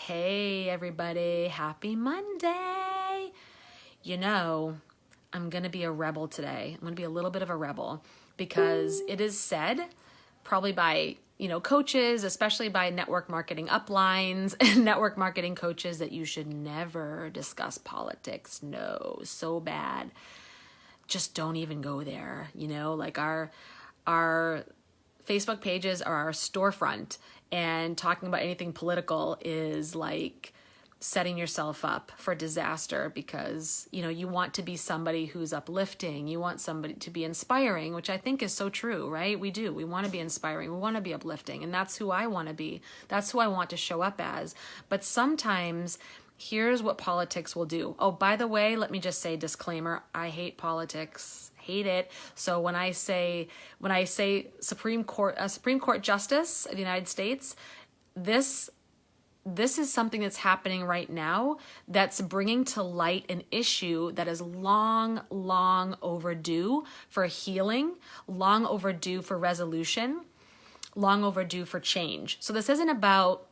Hey everybody, happy Monday. You know, I'm going to be a rebel today. I'm going to be a little bit of a rebel because it is said, probably by, coaches, especially by network marketing uplines and network marketing coaches, that you should never discuss politics. No, so bad. Just don't even go there. Like our Facebook pages are our storefront, and talking about anything political is like setting yourself up for disaster because, you want to be somebody who's uplifting. You want somebody to be inspiring, which I think is so true, right? We do. We want to be inspiring. We want to be uplifting. And that's who I want to be. That's who I want to show up as. But sometimes here's what politics will do. Oh, by the way, let me just say disclaimer. I hate politics. Hate it. So when I say Supreme Court Justice of the United States, this is something that's happening right now that's bringing to light an issue that is long overdue for healing, long overdue for resolution, long overdue for change. So this isn't about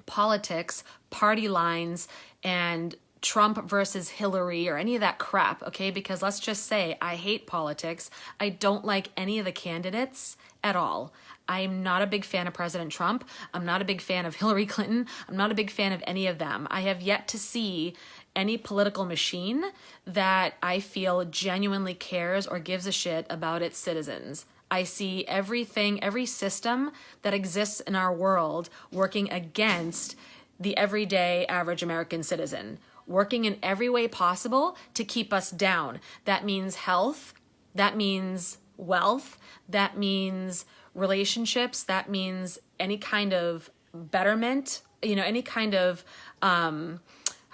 politics, party lines, and Trump versus Hillary or any of that crap, okay? Because let's just say I hate politics. I don't like any of the candidates at all. I'm not a big fan of President Trump. I'm not a big fan of Hillary Clinton. I'm not a big fan of any of them. I have yet to see any political machine that I feel genuinely cares or gives a shit about its citizens. I see everything, every system that exists in our world working against the everyday average American citizen, working in every way possible to keep us down. That means health, that means wealth, that means relationships, that means any kind of betterment, any kind of, how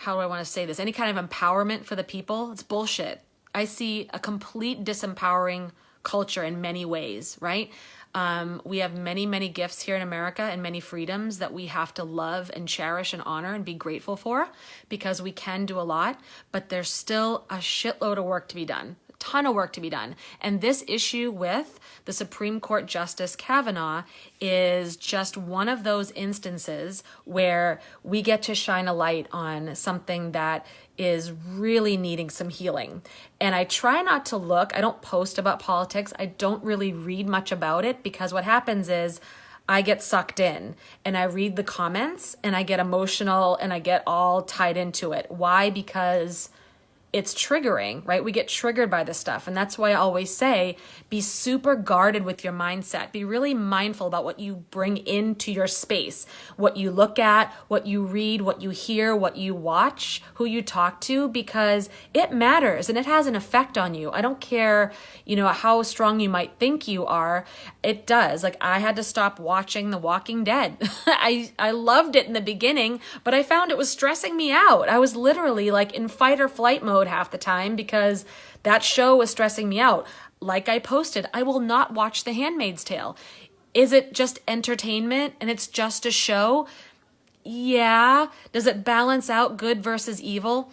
do I want to say this? Any kind of empowerment for the people. It's bullshit. I see a complete disempowering culture in many ways, right? We have many gifts here in America and many freedoms that we have to love and cherish and honor and be grateful for because we can do a lot, but there's still a shitload of work to be done. Ton of work to be done. And this issue with the Supreme Court Justice Kavanaugh is just one of those instances where we get to shine a light on something that is really needing some healing. And I try not to look, I don't post about politics. I don't really read much about it because what happens is I get sucked in and I read the comments and I get emotional and I get all tied into it. Why? Because it's triggering, right? We get triggered by this stuff. And that's why I always say, be super guarded with your mindset. Be really mindful about what you bring into your space, what you look at, what you read, what you hear, what you watch, who you talk to, because it matters and it has an effect on you. I don't care, how strong you might think you are. It does. Like I had to stop watching The Walking Dead. I loved it in the beginning, but I found it was stressing me out. I was literally like in fight or flight mode half the time because that show was stressing me out. Like I posted, I will not watch The Handmaid's Tale. Is it just entertainment and it's just a show? Yeah. Does it balance out good versus evil?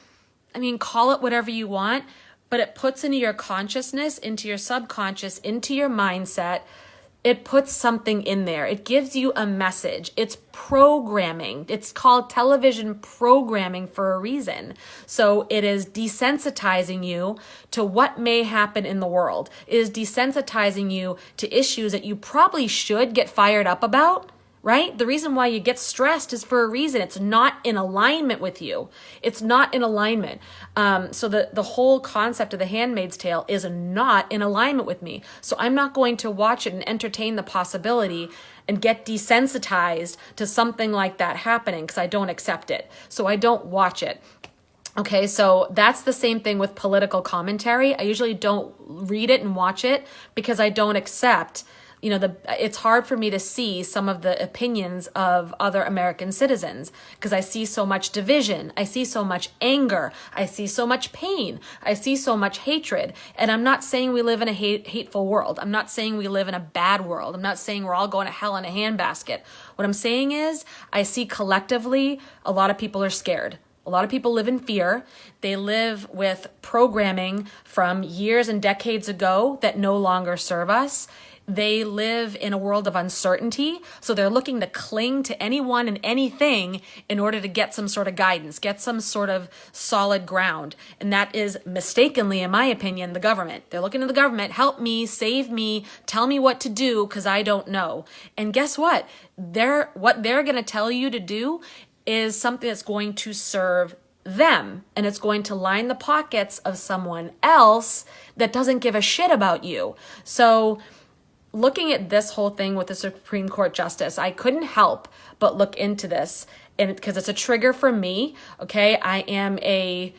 I mean, call it whatever you want, but it puts into your consciousness, into your subconscious, into your mindset. It puts something in there. It gives you a message. It's programming. It's called television programming for a reason. So it is desensitizing you to what may happen in the world. It is desensitizing you to issues that you probably should get fired up about, right? The reason why you get stressed is for a reason. It's not in alignment with you. It's not in alignment. So the whole concept of The Handmaid's Tale is not in alignment with me. So I'm not going to watch it and entertain the possibility and get desensitized to something like that happening because I don't accept it. So I don't watch it. Okay, so that's the same thing with political commentary. I usually don't read it and watch it because I don't accept it's hard for me to see some of the opinions of other American citizens because I see so much division. I see so much anger. I see so much pain. I see so much hatred. And I'm not saying we live in a hateful world. I'm not saying we live in a bad world. I'm not saying we're all going to hell in a handbasket. What I'm saying is I see collectively a lot of people are scared. A lot of people live in fear. They live with programming from years and decades ago that no longer serve us. They live in a world of uncertainty, so they're looking to cling to anyone and anything in order to get some sort of guidance, get some sort of solid ground. And that is mistakenly, in my opinion, the government. They're looking to the government, help me, save me, tell me what to do because I don't know. And guess what? What they're going to tell you to do is something that's going to serve them, and it's going to line the pockets of someone else that doesn't give a shit about you. So looking at this whole thing with the Supreme Court justice, I couldn't help but look into this, and because it's a trigger for me. Okay, I am a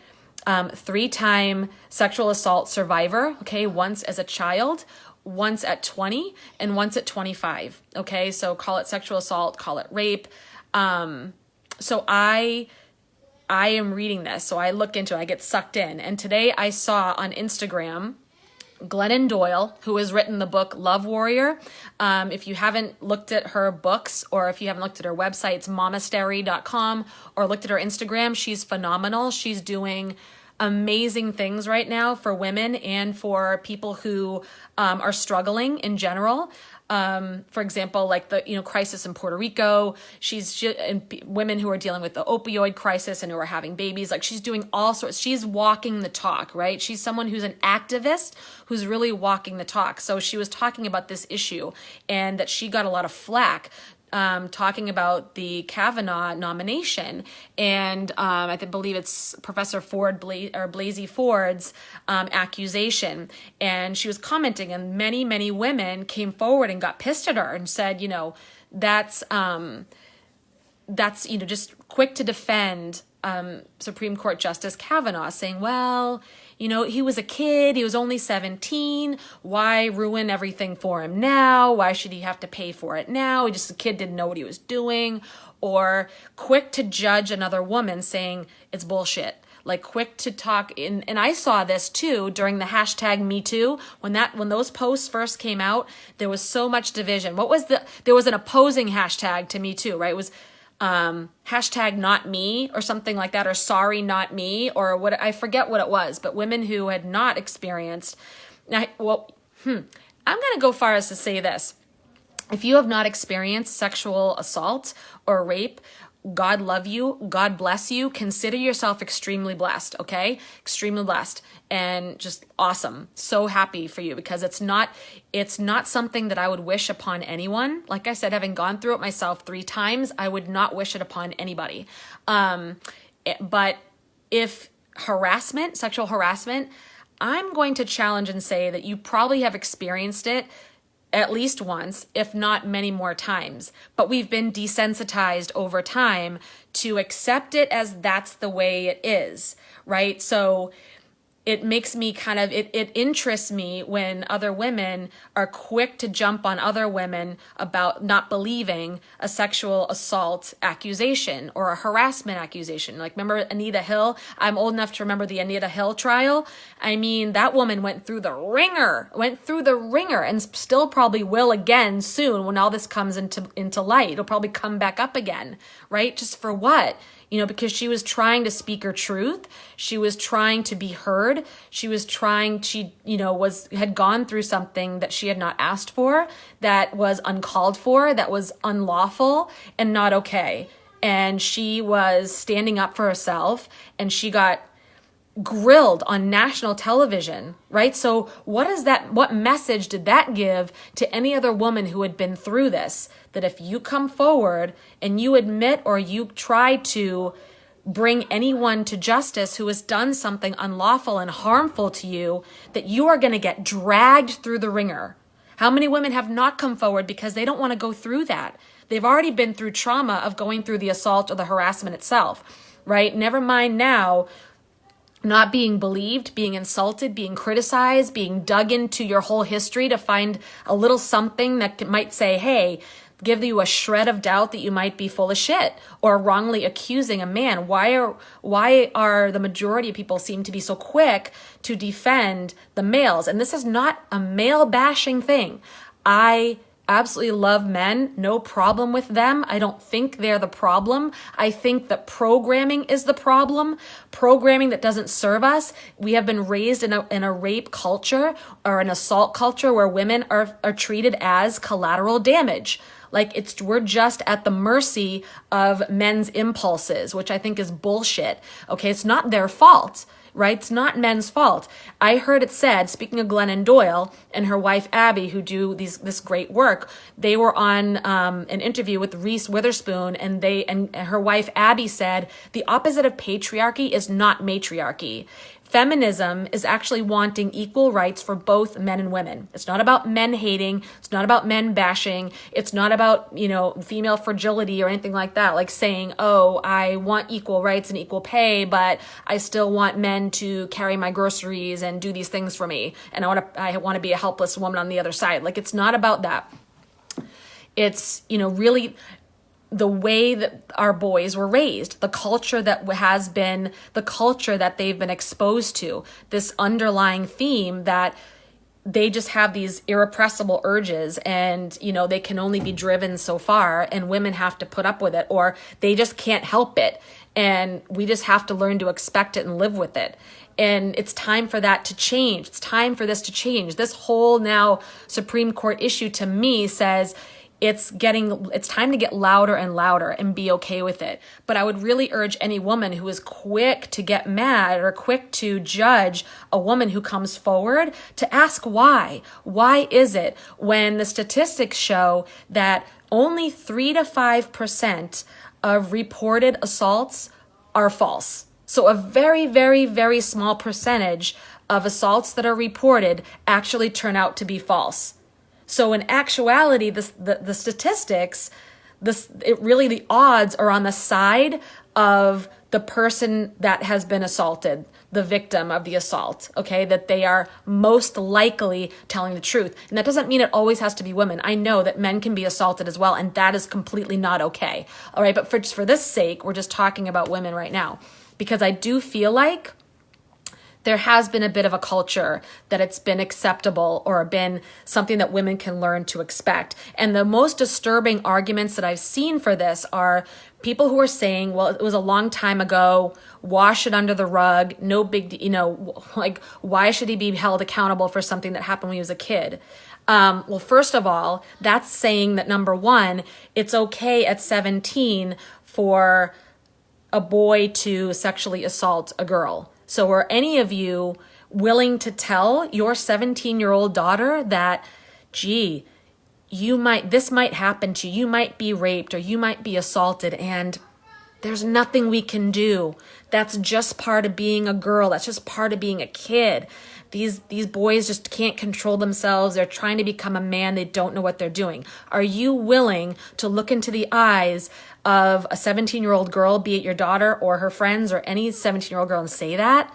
3-time sexual assault survivor. Okay, once as a child, once at 20, and once at 25. Okay, so call it sexual assault, call it rape. So I am reading this, so I look into it, I get sucked in, and today I saw on Instagram Glennon Doyle, who has written the book Love Warrior. If you haven't looked at her books, or if you haven't looked at her website, it's momastery.com, or looked at her Instagram, she's phenomenal. She's doing amazing things right now for women and for people who are struggling in general. For example, like the crisis in Puerto Rico. And women who are dealing with the opioid crisis and who are having babies. Like, she's doing all sorts. She's walking the talk, right? She's someone who's an activist who's really walking the talk. So she was talking about this issue, and that she got a lot of flack talking about the Kavanaugh nomination, and I believe it's Professor Blasey Ford's accusation, and she was commenting, and many women came forward and got pissed at her and said, that's just quick to defend Supreme Court Justice Kavanaugh, saying, well, he was a kid, he was only 17, why ruin everything for him now? Why should he have to pay for it now? The kid didn't know what he was doing. Or quick to judge another woman, saying it's bullshit. Like, quick to talk in, and I saw this too during the hashtag Me Too. When those posts first came out, there was so much division. There was an opposing hashtag to Me Too, right? It was hashtag not me or something like that, or sorry not me, or what, I forget what it was, but women who had not experienced. I'm going to go far as to say this. If you have not experienced sexual assault or rape, God love you, God bless you, consider yourself extremely blessed, okay? Extremely blessed, and just awesome. So happy for you, because it's not something that I would wish upon anyone. Like I said, having gone through it myself 3 times, I would not wish it upon anybody. But if sexual harassment, I'm going to challenge and say that you probably have experienced it at least once, if not many more times. But we've been desensitized over time to accept it as that's the way it is, right? So it makes me it interests me when other women are quick to jump on other women about not believing a sexual assault accusation or a harassment accusation. Like, remember Anita Hill? I'm old enough to remember the Anita Hill trial. I mean, that woman went through the ringer, and still probably will again soon when all this comes into light. It'll probably come back up again, right? Just for what? Because she was trying to speak her truth. She was trying to be heard. She had gone through something that she had not asked for, that was uncalled for, that was unlawful and not okay. And she was standing up for herself, and she got grilled on national television, right? So what message did that give to any other woman who had been through this? That if you come forward and you admit, or you try to bring anyone to justice who has done something unlawful and harmful to you, that you are going to get dragged through the ringer. How many women have not come forward because they don't want to go through that? They've already been through trauma of going through the assault or the harassment itself, right? Never mind now not being believed, being insulted, being criticized, being dug into your whole history to find a little something that might say, hey, give you a shred of doubt that you might be full of shit, or wrongly accusing a man. Why are the majority of people seem to be so quick to defend the males? And this is not a male bashing thing. I absolutely love men, no problem with them. I don't think they're the problem. I think that programming is the problem, programming that doesn't serve us. We have been raised in a rape culture or an assault culture where women are treated as collateral damage. Like we're just at the mercy of men's impulses, which I think is bullshit. Okay, it's not their fault. Right? It's not men's fault. I heard it said, speaking of Glennon Doyle and her wife Abby, who do this great work, they were on an interview with Reese Witherspoon, and her wife Abby said, the opposite of patriarchy is not matriarchy. Feminism is actually wanting equal rights for both men and women. It's not about men hating. It's not about men bashing. It's not about, female fragility or anything like that. Like saying, oh, I want equal rights and equal pay, but I still want men to carry my groceries and do these things for me. And I want to be a helpless woman on the other side. Like, it's not about that. It's, really the way that our boys were raised, the culture that has been the culture that they've been exposed to, this underlying theme that they just have these irrepressible urges and, they can only be driven so far and women have to put up with it, or they just can't help it. And we just have to learn to expect it and live with it. And it's time for that to change. It's time for this to change. This whole now Supreme Court issue to me says, it's time to get louder and louder and be okay with it. But I would really urge any woman who is quick to get mad or quick to judge a woman who comes forward to ask why. Why is it when the statistics show that only 3 to 5% of reported assaults are false? So a very, very, very small percentage of assaults that are reported actually turn out to be false. So in actuality, the statistics, the odds are on the side of the person that has been assaulted, the victim of the assault, okay, that they are most likely telling the truth. And that doesn't mean it always has to be women. I know that men can be assaulted as well, and that is completely not okay. All right, but for this sake, we're just talking about women right now, because I do feel like there has been a bit of a culture that it's been acceptable or been something that women can learn to expect. And the most disturbing arguments that I've seen for this are people who are saying, well, it was a long time ago, wash it under the rug, no big, like, why should he be held accountable for something that happened when he was a kid? Well, first of all, that's saying that, number one, it's okay at 17 for a boy to sexually assault a girl. So are any of you willing to tell your 17-year-old daughter that, gee, this might happen to you, you might be raped or you might be assaulted, and there's nothing we can do. That's just part of being a girl. That's just part of being a kid. These boys just can't control themselves. They're trying to become a man. They don't know what they're doing. Are you willing to look into the eyes of a 17-year-old girl, be it your daughter or her friends or any 17-year-old girl, and say that?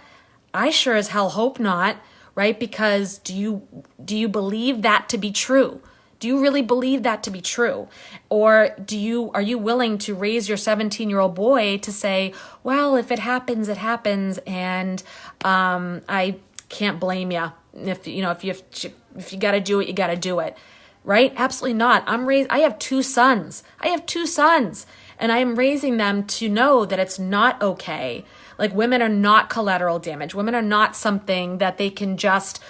I sure as hell hope not, right? Because do you believe that to be true? Do you really believe that to be true? Or are you willing to raise your 17-year-old boy to say, well, if it happens, it happens, and I can't blame you. If you got to do it, you got to do it. Right? Absolutely not. I have two sons. And I am raising them to know that it's not okay. Like, women are not collateral damage. Women are not something that they can just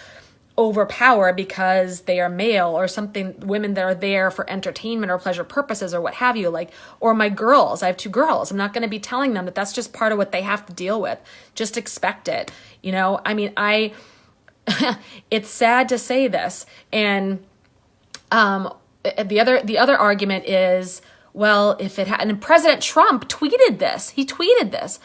overpower because they are male or something. Women that are there for entertainment or pleasure purposes or what have you. Like, or my girls. I have two girls. I'm not going to be telling them that that's just part of what they have to deal with. Just expect it. It's sad to say this. And the other argument is, well, and President Trump tweeted this. He tweeted this.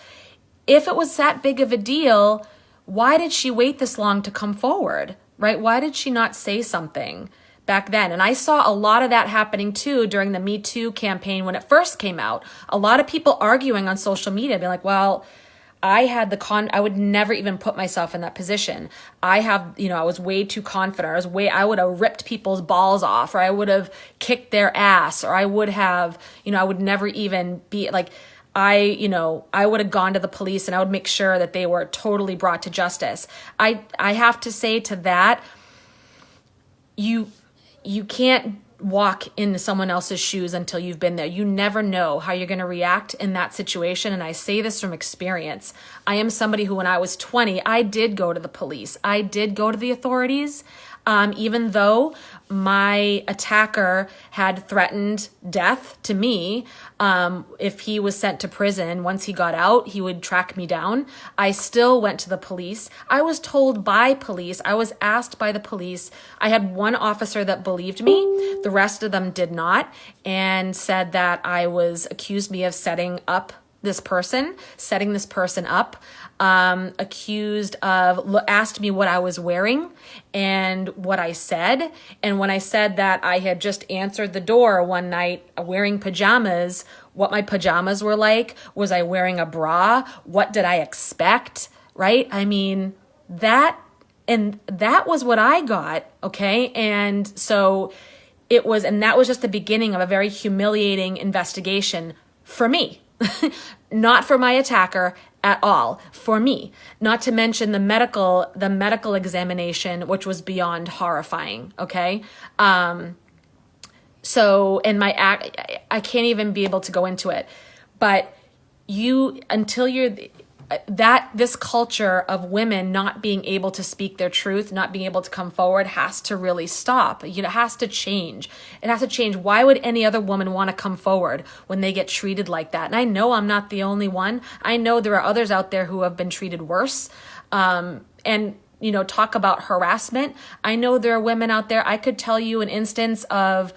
If it was that big of a deal, why did she wait this long to come forward, right? Why did she not say something back then? And I saw a lot of that happening too during the Me Too campaign when it first came out. A lot of people arguing on social media, being like, well, I would never even put myself in that position. I was way too confident. I would have ripped people's balls off, or I would have kicked their ass, or I would have, I would never even be like, I would have gone to the police and I would make sure that they were totally brought to justice. I have to say to that, you can't walk into someone else's shoes until you've been there. You never know how you're going to react in that situation. And I say this from experience. I am somebody who, when I was 20, I did go to the police. I did go to the authorities. Even though my attacker had threatened death to me, if he was sent to prison, once he got out, he would track me down. I still went to the police. I was told by police. I was asked by the police. I had one officer that believed me. The rest of them did not, and said that accused me of setting this person up, asked me what I was wearing and what I said. And when I said that I had just answered the door one night wearing pajamas, what my pajamas were like, was I wearing a bra? What did I expect? Right? I mean, that was what I got. Okay. And so that was just the beginning of a very humiliating investigation for me. Not for my attacker at all, for me. Not to mention the medical examination, which was beyond horrifying. Okay. So, and I can't even be able to go into it, but this culture of women not being able to speak their truth, not being able to come forward, has to really stop. It has to change. It has to change. Why would any other woman want to come forward when they get treated like that? And I know I'm not the only one. I know there are others out there who have been treated worse. And talk about harassment. I know there are women out there. I could tell you an instance of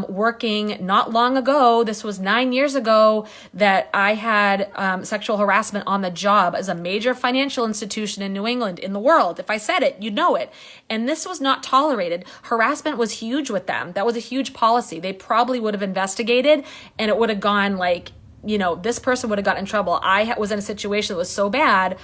working not long ago, this was 9 years ago, that I had sexual harassment on the job as a major financial institution in New England, in the world. If I said it, you'd know it. And this was not tolerated. Harassment was huge with them. That was a huge policy. They probably would have investigated, and it would have gone this person would have gotten in trouble. I was in a situation that was so bad,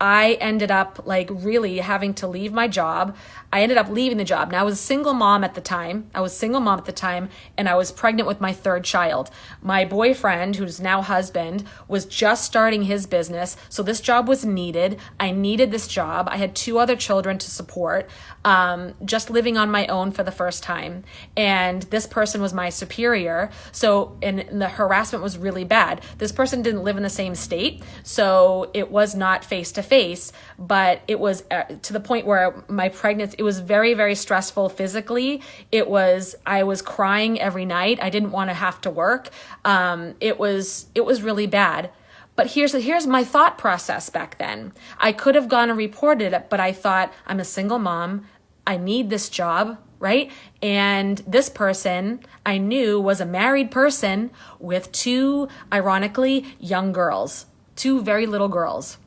I ended up really having to leave my job. I ended up leaving the job. Now, I was a single mom at the time. And I was pregnant with my third child. My boyfriend, who's now husband, was just starting his business. So this job was needed. I needed this job. I had 2 other children to support, just living on my own for the first time. And this person was my superior. And the harassment was really bad. This person didn't live in the same state, so it was not face to face, but it was to the point where my pregnancy, it was very, very stressful physically. I was crying every night. I didn't want to have to work. It was really bad. But here's my thought process back then. I could have gone and reported it, but I thought, I'm a single mom. I need this job, right? And this person I knew was a married person with 2, ironically, young girls, 2 very little girls,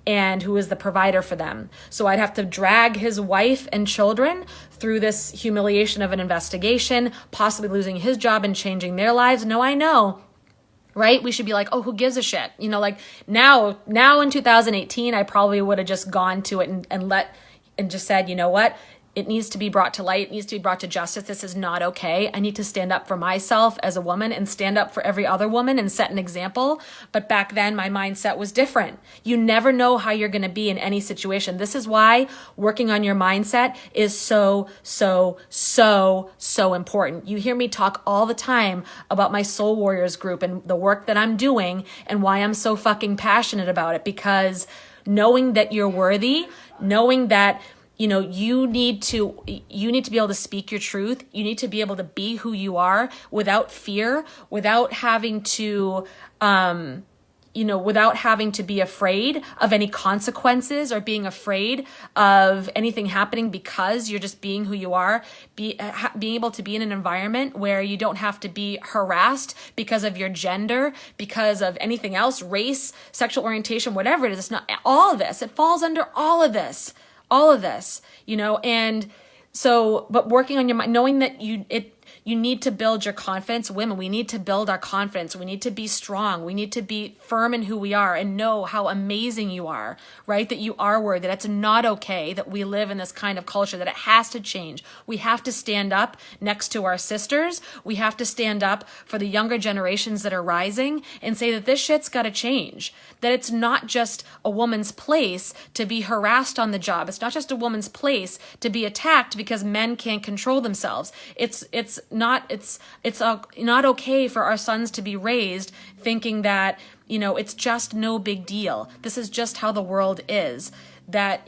and who was the provider for them. So I'd have to drag his wife and children through this humiliation of an investigation, possibly losing his job and changing their lives. No, I know, right? We should be like, oh, who gives a shit? Now in 2018, I probably would have just gone to it and just said, you know what? It needs to be brought to light. It needs to be brought to justice. This is not okay. I need to stand up for myself as a woman and stand up for every other woman and set an example. But back then, my mindset was different. You never know how you're going to be in any situation. This is why working on your mindset is so, so, so, so important. You hear me talk all the time about my Soul Warriors group and the work that I'm doing and why I'm so fucking passionate about it, because knowing that you're worthy, knowing that you need to be able to speak your truth. You need to be able to be who you are without fear, without having to be afraid of any consequences or being afraid of anything happening, because you're just being who you are. Being able to be in an environment where you don't have to be harassed because of your gender, because of anything else, race, sexual orientation, whatever it is. It's not all of this. It falls under all of this. And so, but working on your mind, knowing that you need to build your confidence. Women, we need to build our confidence. We need to be strong. We need to be firm in who we are and know how amazing you are, right? That you are worthy. That's not okay that we live in this kind of culture, that it has to change. We have to stand up next to our sisters. We have to stand up for the younger generations that are rising and say that this shit's got to change. That it's not just a woman's place to be harassed on the job. It's not just a woman's place to be attacked because men can't control themselves. It's not okay for our sons to be raised thinking that, it's just no big deal. This is just how the world is. That,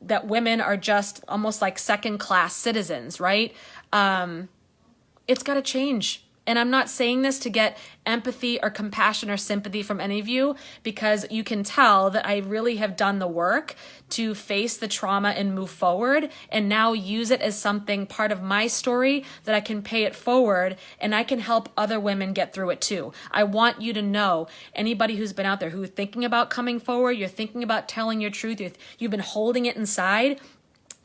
that women are just almost like second-class citizens, right? It's got to change. And I'm not saying this to get empathy or compassion or sympathy from any of you, because you can tell that I really have done the work to face the trauma and move forward, and now use it as something part of my story that I can pay it forward, and I can help other women get through it too. I want you to know, anybody who's been out there who's thinking about coming forward, you're thinking about telling your truth, you've been holding it inside,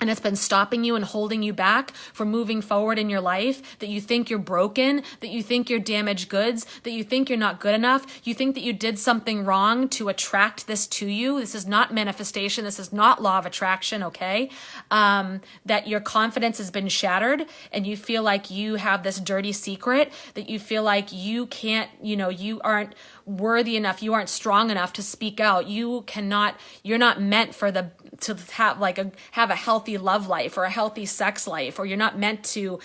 and it's been stopping you and holding you back from moving forward in your life, that you think you're broken, that you think you're damaged goods, that you think you're not good enough, you think that you did something wrong to attract this to you. This is not manifestation. This is not law of attraction, okay? That your confidence has been shattered and you feel like you have this dirty secret, that you feel like you can't, you aren't worthy enough, you aren't strong enough to speak out. You're not meant to have a healthy love life or a healthy sex life, or you're not meant to,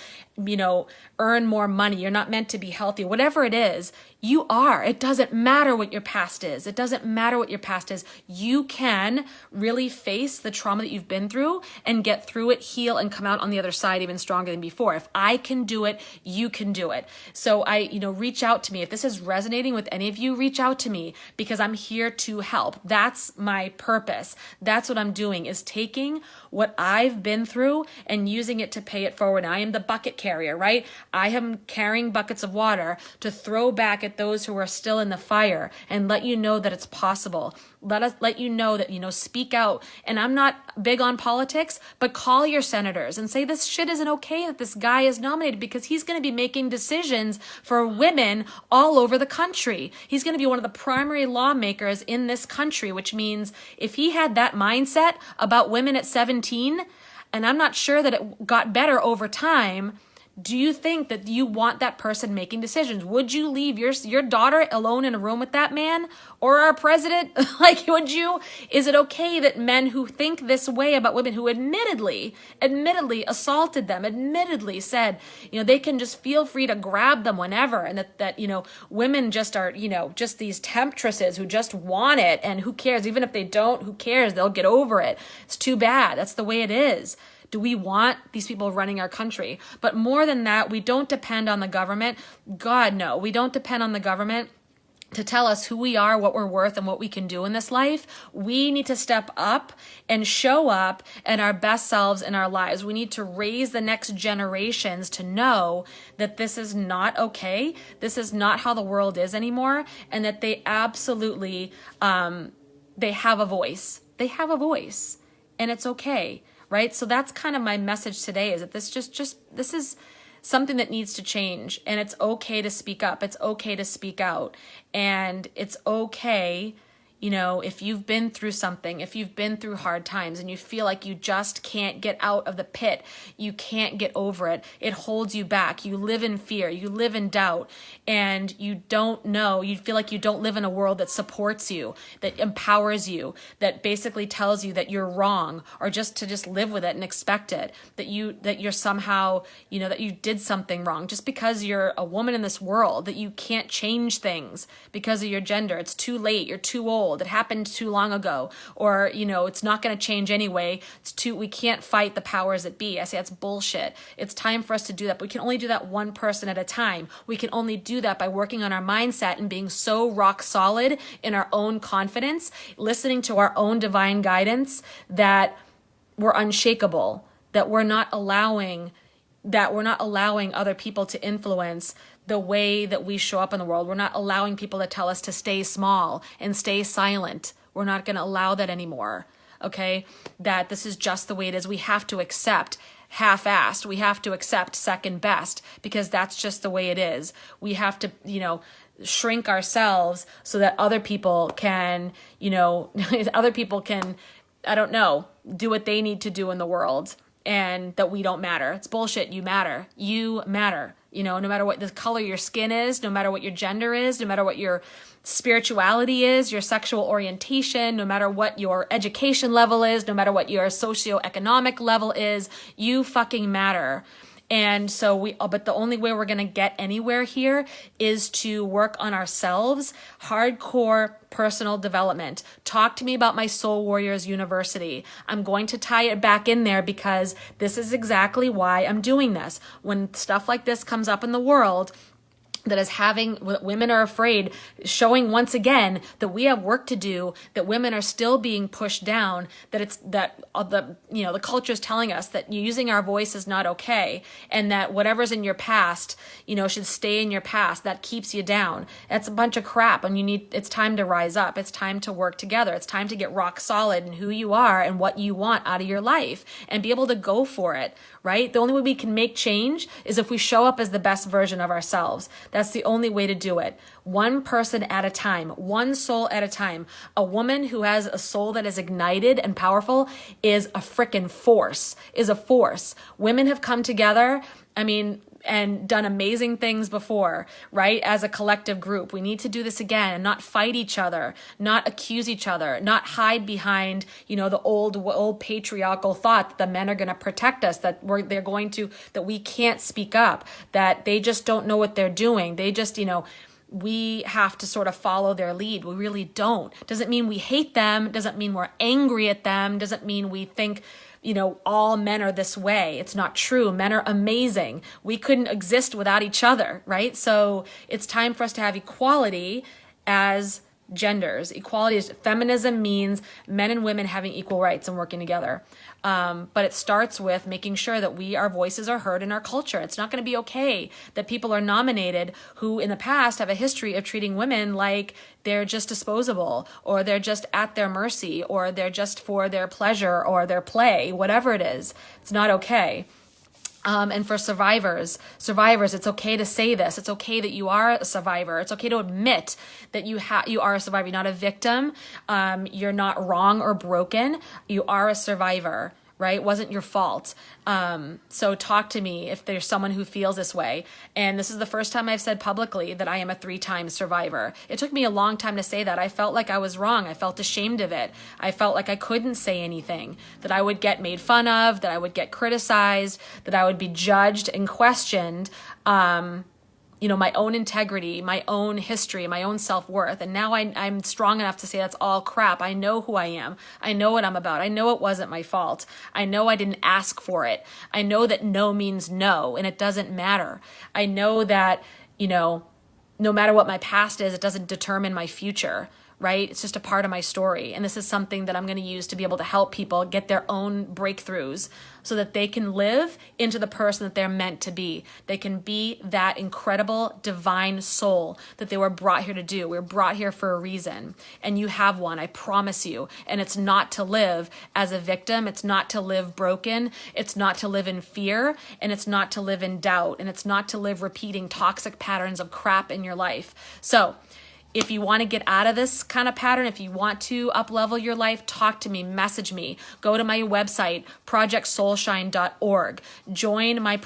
earn more money. You're not meant to be healthy. Whatever it is, you are. It doesn't matter what your past is. It doesn't matter what your past is. You can really face the trauma that you've been through and get through it, heal, and come out on the other side even stronger than before. If I can do it, you can do it. So reach out to me. If this is resonating with any of you, reach out to me, because I'm here to help. That's my purpose. That's what I'm doing, is taking what I've been through and using it to pay it forward. I am the bucket carrier, right? I am carrying buckets of water to throw back at those who are still in the fire, and let you know that it's possible. Let you know that, speak out. And I'm not big on politics, but call your senators and say, this shit isn't okay that this guy is nominated, because he's going to be making decisions for women all over the country. He's going to be one of the primary lawmakers in this country, which means if he had that mindset about women at 17, and I'm not sure that it got better over time, do you think that you want that person making decisions? Would you leave your daughter alone in a room with that man or our president? Would you? Is it okay that men who think this way about women, who admittedly assaulted them, admittedly said, they can just feel free to grab them whenever, and that women just are, just these temptresses who just want it, and who cares? Even if they don't, who cares? They'll get over it. It's too bad. That's the way it is. Do we want these people running our country? But more than that, we don't depend on the government. God, no. We don't depend on the government to tell us who we are, what we're worth, and what we can do in this life. We need to step up and show up in our best selves in our lives. We need to raise the next generations to know that this is not okay. This is not how the world is anymore, and that they absolutely, they have a voice. They have a voice, and it's okay. Right? So that's kind of my message today, is that this this is something that needs to change, and it's okay to speak up. It's okay to speak out, and it's okay, if you've been through something, if you've been through hard times and you feel like you just can't get out of the pit, you can't get over it, it holds you back, you live in fear, you live in doubt, and you don't know, you feel like you don't live in a world that supports you, that empowers you, that basically tells you that you're wrong, or just live with it and expect it, that you're somehow, that you did something wrong, just because you're a woman in this world, that you can't change things because of your gender. It's too late, you're too old, it happened too long ago, or it's not going to change anyway. We can't fight the powers that be. I say that's bullshit. It's time for us to do that, but we can only do that one person at a time. We can only do that by working on our mindset and being so rock solid in our own confidence, listening to our own divine guidance, that we're unshakable, that we're not allowing other people to influence the way that we show up in the world. We're not allowing people to tell us to stay small and stay silent. We're not going to allow that anymore. Okay? That this is just the way it is. We have to accept half-assed. We have to accept second best, because that's just the way it is. We have to, shrink ourselves so that other people can, I don't know, do what they need to do in the world, and that we don't matter. It's bullshit. You matter. You matter. No matter what the color of your skin is, no matter what your gender is, no matter what your spirituality is, your sexual orientation, no matter what your education level is, no matter what your socioeconomic level is, you fucking matter. And so but the only way we're going to get anywhere here is to work on ourselves, hardcore personal development. Talk to me about my Soul Warriors University. I'm going to tie it back in there because this is exactly why I'm doing this. When stuff like this comes up in the world, that is having, women are afraid, showing once again that we have work to do, that women are still being pushed down, that the culture is telling us that using our voice is not okay, and that whatever's in your past, should stay in your past. That keeps you down. That's a bunch of crap, and it's time to rise up. It's time to work together. It's time to get rock solid in who you are and what you want out of your life and be able to go for it, right? The only way we can make change is if we show up as the best version of ourselves. That's the only way to do it. One person at a time, one soul at a time. A woman who has a soul that is ignited and powerful is a frickin' force, is a force. Women have come together, and done amazing things before, right? As a collective group. We need to do this again and not fight each other, not accuse each other, not hide behind, the old patriarchal thought that the men are going to protect us, that we can't speak up, that they just don't know what they're doing. They just, we have to sort of follow their lead. We really don't. Doesn't mean we hate them. Doesn't mean we're angry at them. Doesn't mean we think, all men are this way. It's not true. Men are amazing. We couldn't exist without each other, right? So it's time for us to have equality as genders. Equality is, feminism means men and women having equal rights and working together. But it starts with making sure that our voices are heard in our culture. It's not going to be okay that people are nominated who in the past have a history of treating women like they're just disposable, or they're just at their mercy, or they're just for their pleasure or their play, whatever it is. It's not okay. And for survivors, it's okay to say this. It's okay that you are a survivor. It's okay to admit that you are a survivor. You're not a victim. You're not wrong or broken. You are a survivor, right? It wasn't your fault. So talk to me if there's someone who feels this way. And this is the first time I've said publicly that I am a 3-time survivor. It took me a long time to say that. I felt like I was wrong. I felt ashamed of it. I felt like I couldn't say anything, that I would get made fun of, that I would get criticized, that I would be judged and questioned. My own integrity, my own history, my own self-worth. And now I'm strong enough to say that's all crap. I know who I am. I know what I'm about. I know it wasn't my fault. I know I didn't ask for it. I know that no means no, and it doesn't matter. I know that, no matter what my past is, it doesn't determine my future. Right? It's just a part of my story. And this is something that I'm going to use to be able to help people get their own breakthroughs so that they can live into the person that they're meant to be. They can be that incredible divine soul that they were brought here to do. We're brought here for a reason. And you have one, I promise you. And it's not to live as a victim. It's not to live broken. It's not to live in fear. And it's not to live in doubt. And it's not to live repeating toxic patterns of crap in your life. So, if you want to get out of this kind of pattern, if you want to up-level your life, talk to me, message me. Go to my website, projectsoulshine.org. Join my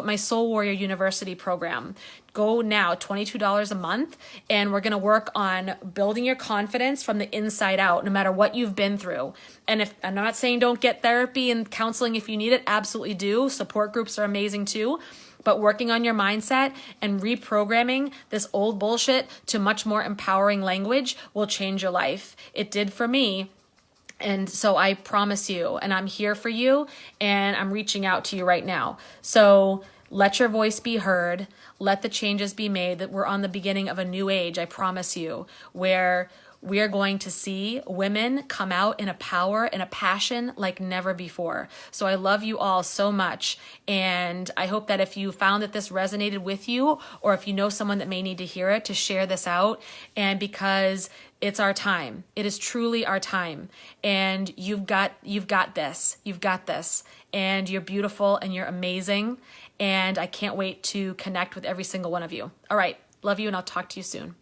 my Soul Warrior University program. Go now, $22 a month, and we're going to work on building your confidence from the inside out, no matter what you've been through. And if I'm not saying don't get therapy and counseling if you need it, absolutely do. Support groups are amazing too. But working on your mindset and reprogramming this old bullshit to much more empowering language will change your life. It did for me. And so I promise you, and I'm here for you, and I'm reaching out to you right now. So let your voice be heard. Let the changes be made. That we're on the beginning of a new age, I promise you, where we are going to see women come out in a power and a passion like never before. So I love you all so much. And I hope that if you found that this resonated with you, or if you know someone that may need to hear it, to share this out. And because it's our time. It is truly our time. And you've got this. You've got this. And you're beautiful and you're amazing. And I can't wait to connect with every single one of you. All right. Love you, and I'll talk to you soon.